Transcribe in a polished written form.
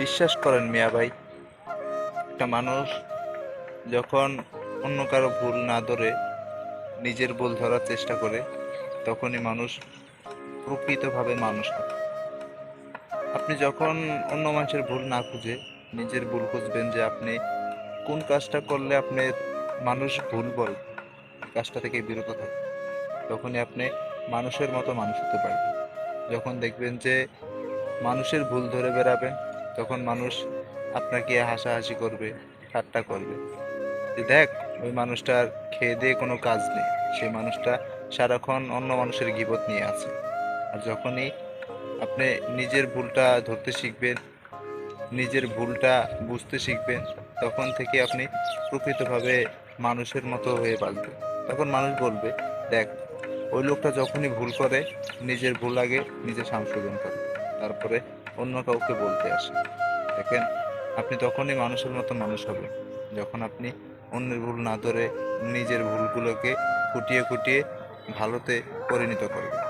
বিশ্বাস করেন মিয়া ভাই, একটা মানুষ যখন অন্য কারো ভুল না ধরে নিজের ভুল ধরার চেষ্টা করে, তখনই মানুষ প্রকৃতভাবে মানুষ হয়। আপনি যখন অন্য মানুষের ভুল না খুঁজে নিজের ভুল খুঁজবেন, যে আপনি কোন কাজটা করলে আপনার মানুষ ভুল বল কাজটা থেকে বিরত থাকে, তখনই আপনি মানুষের মতো মানুষ হতে পারবেন। যখন দেখবেন যে মানুষের ভুল ধরে বেড়াবেন, তখন মানুষ আপনাকে হাসাহাসি করবে, ঠাট্টা করবে, যে দেখ ওই মানুষটার খেয়ে দিয়ে কোনো কাজ নেই, সেই মানুষটা সারাক্ষণ অন্য মানুষের গীবত নিয়ে আছে। আর যখনই আপনি নিজের ভুলটা ধরতে শিখবেন, নিজের ভুলটা বুঝতে শিখবেন, তখন থেকে আপনি প্রকৃতভাবে মানুষের মতো হয়ে বাঁচবেন। তখন মানুষ বলবে, দেখ ওই লোকটা যখনই ভুল করে নিজের ভুল আগে নিজে সংশোধন করে, তারপরে অন্য কাউকে বলতে আসে। দেখেন, আপনি তখনই মানুষের মতো মানুষ হবেন যখন আপনি অন্যের ভুল না ধরে নিজের ভুলগুলোকে খুঁটিয়ে খুঁটিয়ে ভালোতে পরিণত করবেন।